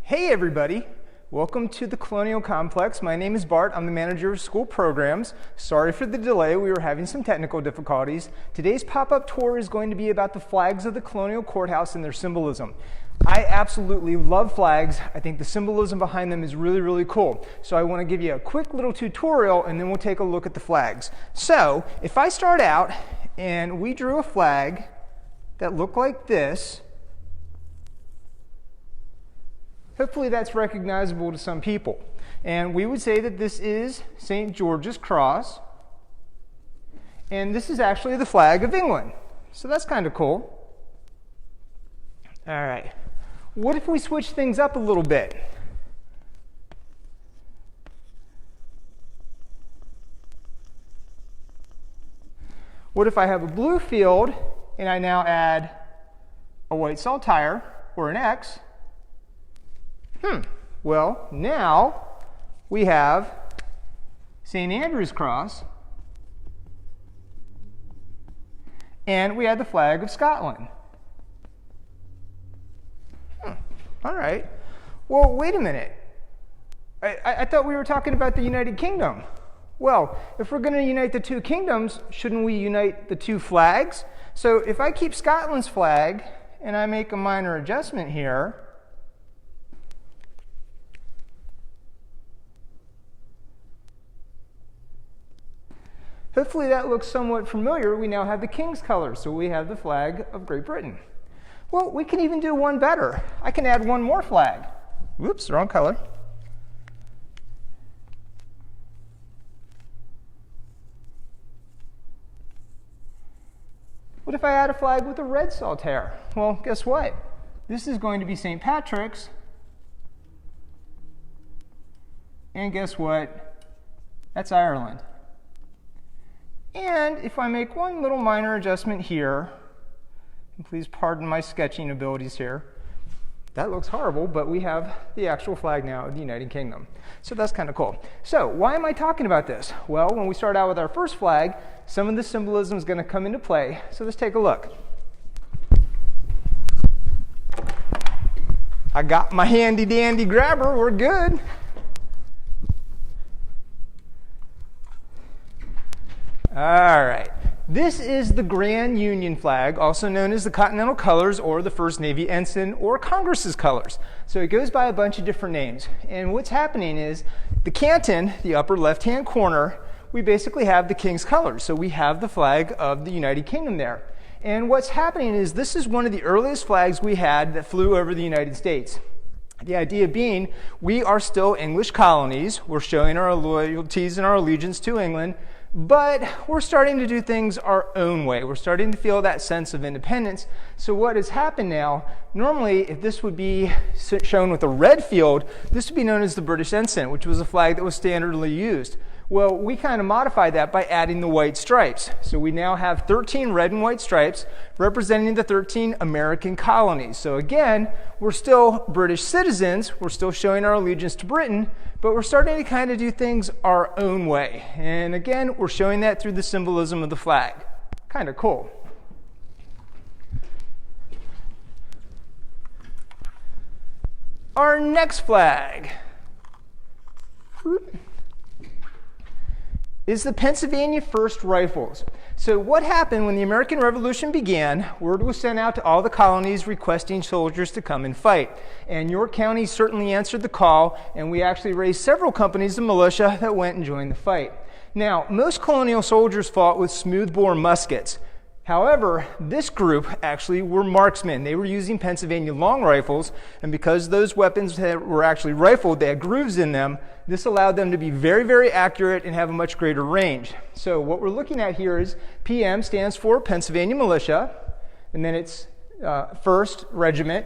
Hey everybody, welcome to the Colonial Complex. My name is Bart, I'm the manager of school programs. Sorry for the delay, we were having some technical difficulties. Today's pop-up tour is going to be about the flags of the Colonial Courthouse and their symbolism. I absolutely love flags. I think the symbolism behind them is really, really cool. So I want to give you a quick little tutorial and then we'll take a look at the flags. So if I start out and we drew a flag that looked like this, hopefully that's recognizable to some people. And we would say that this is St. George's Cross. And this is actually the flag of England. So that's kind of cool. All right. What if we switch things up a little bit? What if I have a blue field and I now add a white saltire or an X? Well, now we have St. Andrew's Cross, and we have the flag of Scotland. All right. Well, wait a minute. I thought we were talking about the United Kingdom. Well, if we're going to unite the two kingdoms, shouldn't we unite the two flags? So if I keep Scotland's flag and I make a minor adjustment here, hopefully that looks somewhat familiar. We now have the King's colors, so we have the flag of Great Britain. Well, we can even do one better. I can add one more flag. Whoops, wrong color. What if I add a flag with a red saltire? Well, guess what? This is going to be St. Patrick's. And guess what? That's Ireland. And if I make one little minor adjustment here, and please pardon my sketching abilities here, that looks horrible, but we have the actual flag now of the United Kingdom. So that's kind of cool. So why am I talking about this? Well, when we start out with our first flag, some of the symbolism is going to come into play. So let's take a look. I got my handy dandy grabber, we're good. All right, this is the Grand Union flag, also known as the Continental Colors or the First Navy Ensign or Congress's colors. So it goes by a bunch of different names. And what's happening is the canton, the upper left-hand corner, we basically have the King's colors. So we have the flag of the United Kingdom there. And what's happening is this is one of the earliest flags we had that flew over the United States. The idea being we are still English colonies. We're showing our loyalties and our allegiance to England. But we're starting to do things our own way. We're starting to feel that sense of independence. So what has happened now, normally if this would be shown with a red field, this would be known as the British ensign, which was a flag that was standardly used. Well, we kind of modified that by adding the white stripes. So we now have 13 red and white stripes representing the 13 American colonies. So again, we're still British citizens. We're still showing our allegiance to Britain, but we're starting to kind of do things our own way. And again, we're showing that through the symbolism of the flag. Kind of cool. Our next flag is the Pennsylvania 1st Rifles. So what happened when the American Revolution began, word was sent out to all the colonies requesting soldiers to come and fight. And York County certainly answered the call, and we actually raised several companies of militia that went and joined the fight. Now, most colonial soldiers fought with smoothbore muskets. However, this group actually were marksmen. They were using Pennsylvania long rifles, and because those weapons were actually rifled, they had grooves in them, this allowed them to be very, very accurate and have a much greater range. So what we're looking at here is PM stands for Pennsylvania Militia, and then it's 1st Regiment.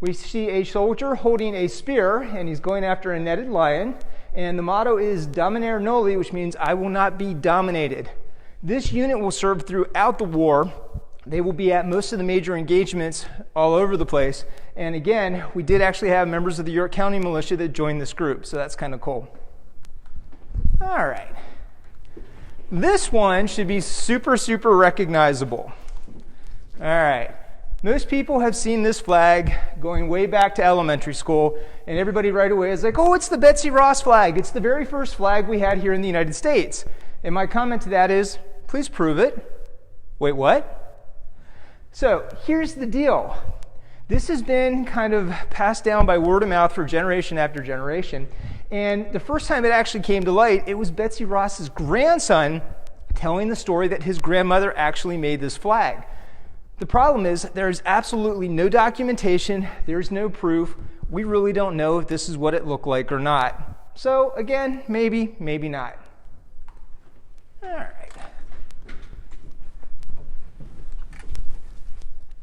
We see a soldier holding a spear, and he's going after a netted lion, and the motto is Dominare Noli, which means I will not be dominated. This unit will serve throughout the war. They will be at most of the major engagements all over the place. And again, we did actually have members of the York County Militia that joined this group, so that's kind of cool. All right. This one should be super, super recognizable. All right. Most people have seen this flag going way back to elementary school, and everybody right away is like, oh, it's the Betsy Ross flag. It's the very first flag we had here in the United States. And my comment to that is, please prove it. Wait, what? So here's the deal. This has been kind of passed down by word of mouth for generation after generation. And the first time it actually came to light, it was Betsy Ross's grandson telling the story that his grandmother actually made this flag. The problem is there's absolutely no documentation, there's no proof. We really don't know if this is what it looked like or not. So again, maybe, maybe not. All right.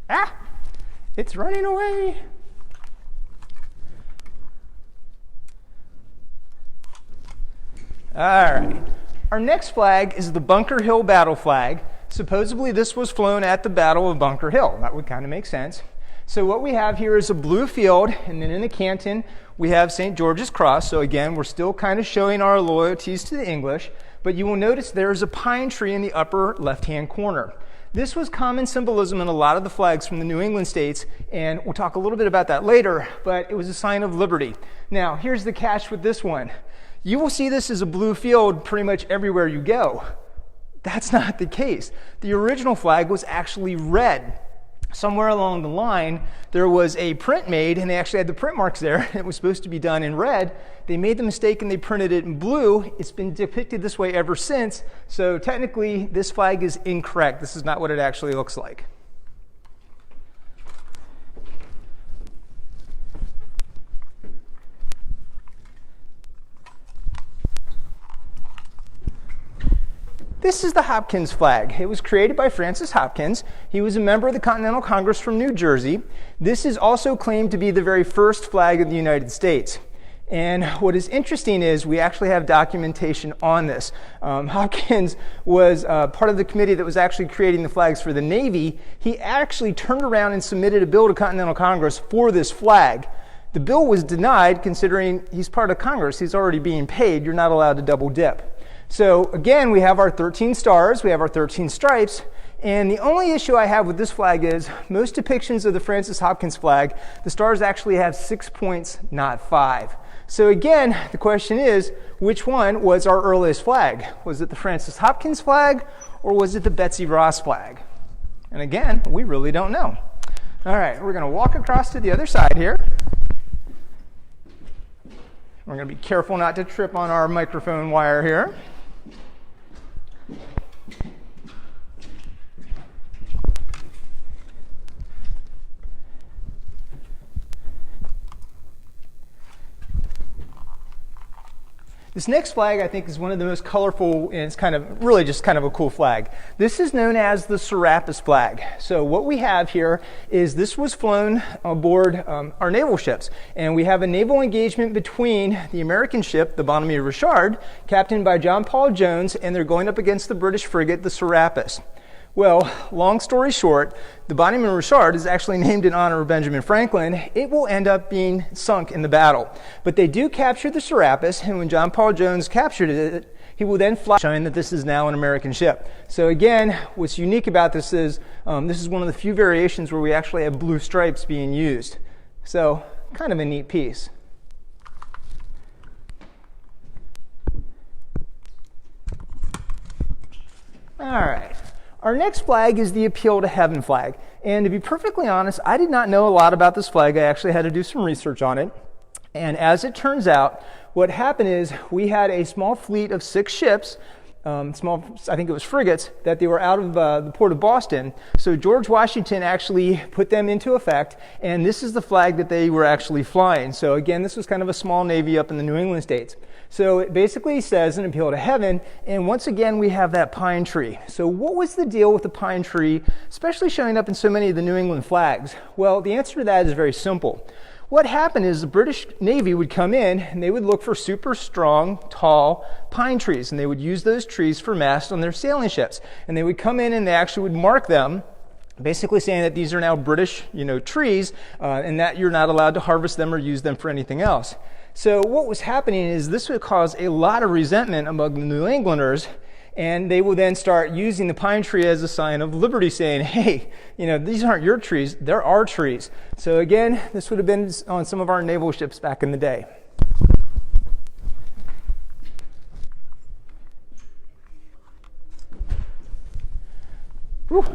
Ah! It's running away. All right. Our next flag is the Bunker Hill Battle Flag. Supposedly this was flown at the Battle of Bunker Hill. That would kind of make sense. So what we have here is a blue field, and then in the canton we have St. George's Cross. So again, we're still kind of showing our loyalties to the English, but you will notice there's a pine tree in the upper left-hand corner. This was common symbolism in a lot of the flags from the New England states, and we'll talk a little bit about that later, but it was a sign of liberty. Now, here's the catch with this one. You will see this as a blue field pretty much everywhere you go. That's not the case. The original flag was actually red. Somewhere along the line, there was a print made, and they actually had the print marks there. It was supposed to be done in red. They made the mistake and they printed it in blue. It's been depicted this way ever since. So technically, this flag is incorrect. This is not what it actually looks like. This is the Hopkins Flag. It was created by Francis Hopkins. He was a member of the Continental Congress from New Jersey. This is also claimed to be the very first flag of the United States. And what is interesting is we actually have documentation on this. Hopkins was part of the committee that was actually creating the flags for the Navy. He actually turned around and submitted a bill to Continental Congress for this flag. The bill was denied considering he's part of Congress. He's already being paid. You're not allowed to double dip. So again, we have our 13 stars, we have our 13 stripes, and the only issue I have with this flag is most depictions of the Francis Hopkins flag, the stars actually have 6 points, not 5. So again, the question is, which one was our earliest flag? Was it the Francis Hopkins flag, or was it the Betsy Ross flag? And again, we really don't know. All right, we're going to walk across to the other side here. We're going to be careful not to trip on our microphone wire here. This next flag, I think, is one of the most colorful, and it's really just kind of a cool flag. This is known as the Serapis Flag. So what we have here is this was flown aboard our naval ships, and we have a naval engagement between the American ship, the Bonhomme Richard, captained by John Paul Jones, and they're going up against the British frigate, the Serapis. Well, long story short, the Bonhomme Richard is actually named in honor of Benjamin Franklin. It will end up being sunk in the battle. But they do capture the Serapis, and when John Paul Jones captured it, he will then fly, showing that this is now an American ship. So again, what's unique about this is one of the few variations where we actually have blue stripes being used. So kind of a neat piece. All right. Our next flag is the Appeal to Heaven flag. And to be perfectly honest, I did not know a lot about this flag. I actually had to do some research on it. And as it turns out, what happened is we had a small fleet of 6 ships, I think it was frigates, that they were out of the port of Boston. So George Washington actually put them into effect, and this is the flag that they were actually flying. So again, this was kind of a small navy up in the New England states. So it basically says an appeal to heaven, and once again we have that pine tree. So what was the deal with the pine tree, especially showing up in so many of the New England flags? Well, the answer to that is very simple. What happened is the British Navy would come in and they would look for super strong, tall pine trees, and they would use those trees for masts on their sailing ships. And they would come in and they actually would mark them, basically saying that these are now British, trees, and that you're not allowed to harvest them or use them for anything else. So what was happening is this would cause a lot of resentment among the New Englanders, And they will then start using the pine tree as a sign of liberty, saying, hey, these aren't your trees, they're our trees. So again, this would have been on some of our naval ships back in the day. Whew.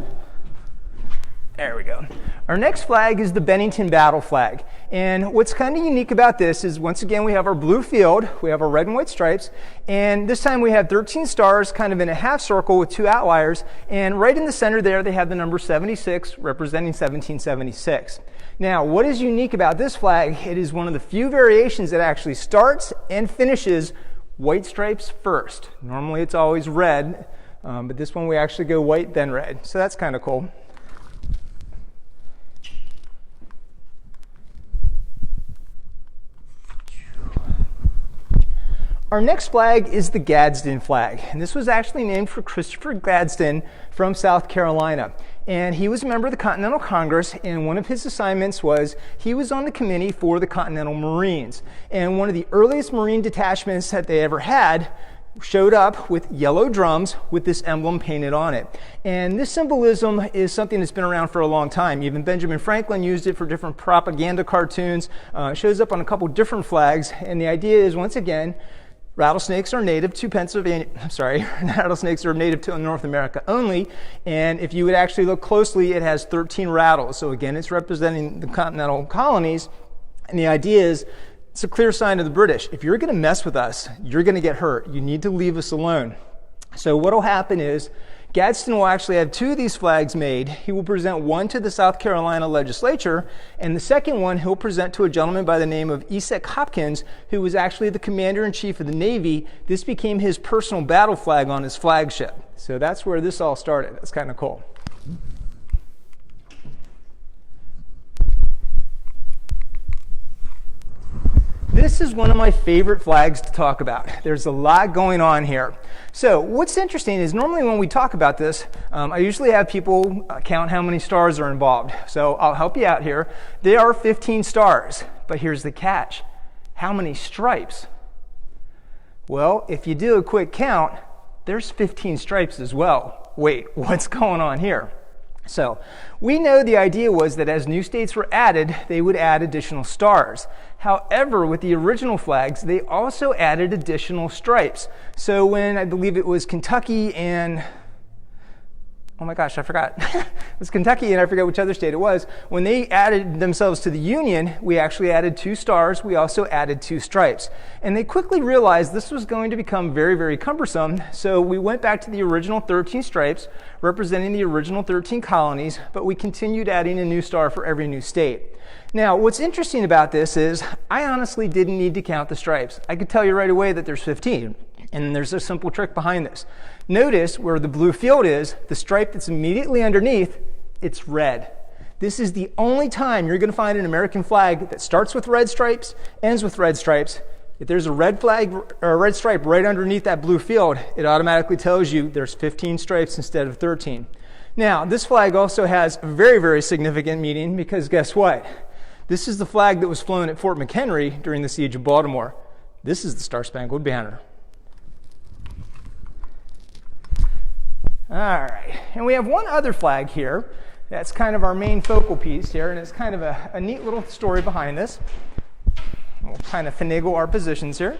There we go. Our next flag is the Bennington battle flag. And what's kind of unique about this is, once again, we have our blue field, we have our red and white stripes, and this time we have 13 stars kind of in a half circle with 2 outliers, and right in the center there they have the number 76 representing 1776. Now, what is unique about this flag? It is one of the few variations that actually starts and finishes white stripes first. Normally it's always red, but this one we actually go white then red, so that's kind of cool. Our next flag is the Gadsden flag, and this was actually named for Christopher Gadsden from South Carolina. And he was a member of the Continental Congress, and one of his assignments was he was on the committee for the Continental Marines. And one of the earliest Marine detachments that they ever had showed up with yellow drums with this emblem painted on it. And this symbolism is something that's been around for a long time. Even Benjamin Franklin used it for different propaganda cartoons. It shows up on a couple different flags, and the idea is, once again, rattlesnakes are native to rattlesnakes are native to North America only, and if you would actually look closely, it has 13 rattles. So again, it's representing the continental colonies, and the idea is, it's a clear sign to the British. If you're going to mess with us, you're going to get hurt. You need to leave us alone. So what will happen is, Gadsden will actually have 2 of these flags made. He will present one to the South Carolina legislature, and the second one he'll present to a gentleman by the name of Esek Hopkins, who was actually the commander-in-chief of the Navy. This became his personal battle flag on his flagship. So that's where this all started. That's kind of cool. This is one of my favorite flags to talk about. There's a lot going on here. So what's interesting is, normally when we talk about this, I usually have people count how many stars are involved. So I'll help you out here. There are 15 stars, but here's the catch. How many stripes? Well, if you do a quick count, there's 15 stripes as well. Wait, what's going on here? So we know the idea was that as new states were added, they would add additional stars. However, with the original flags, they also added additional stripes. So when, I believe it was Kentucky and, oh my gosh, I forgot. It was Kentucky and I forget which other state it was. When they added themselves to the Union, we actually added 2 stars. We also added 2 stripes. And they quickly realized this was going to become very, very cumbersome. So we went back to the original 13 stripes, representing the original 13 colonies, but we continued adding a new star for every new state. Now, what's interesting about this is, I honestly didn't need to count the stripes. I could tell you right away that there's 15. And there's a simple trick behind this. Notice where the blue field is, the stripe that's immediately underneath, it's red. This is the only time you're going to find an American flag that starts with red stripes, ends with red stripes. If there's a red flag or a red stripe right underneath that blue field, it automatically tells you there's 15 stripes instead of 13. Now, this flag also has a very, very significant meaning, because guess what? This is the flag that was flown at Fort McHenry during the Siege of Baltimore. This is the Star-Spangled Banner. All right, and we have one other flag here. That's kind of our main focal piece here, and it's kind of a neat little story behind this. We'll kind of finagle our positions here.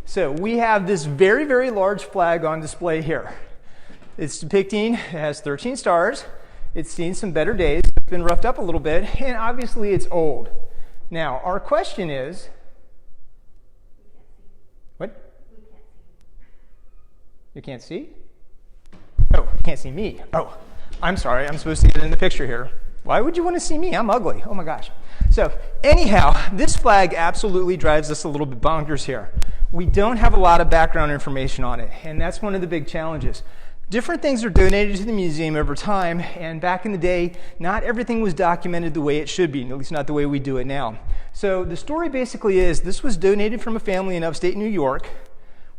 So we have this very, very large flag on display here. It's depicting, it has 13 stars. It's seen some better days. It's been roughed up a little bit, and obviously it's old. Now, our question is, what? You can't see? Oh, you can't see me. Oh, I'm sorry. I'm supposed to get in the picture here. Why would you want to see me? I'm ugly. Oh my gosh. So anyhow, this flag absolutely drives us a little bit bonkers here. We don't have a lot of background information on it, and that's one of the big challenges. Different things are donated to the museum over time, and back in the day, not everything was documented the way it should be, at least not the way we do it now. So the story basically is, this was donated from a family in upstate New York.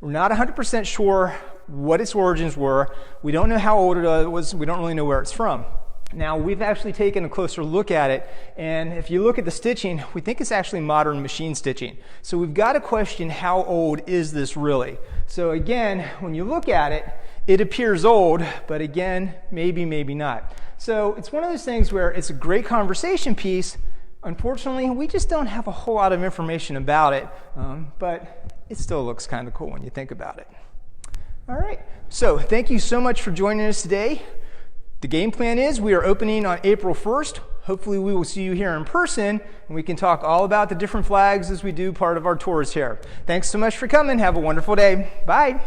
We're not 100% sure what its origins were. We don't know how old it was. We don't really know where it's from. Now, we've actually taken a closer look at it, and if you look at the stitching, we think it's actually modern machine stitching. So we've got to question, how old is this really? So again, when you look at it, it appears old, but again, maybe, maybe not. So it's one of those things where it's a great conversation piece. Unfortunately, we just don't have a whole lot of information about it, but it still looks kind of cool when you think about it. All right, so thank you so much for joining us today. The game plan is we are opening on April 1st. Hopefully we will see you here in person, and we can talk all about the different flags as we do part of our tours here. Thanks so much for coming. Have a wonderful day. Bye.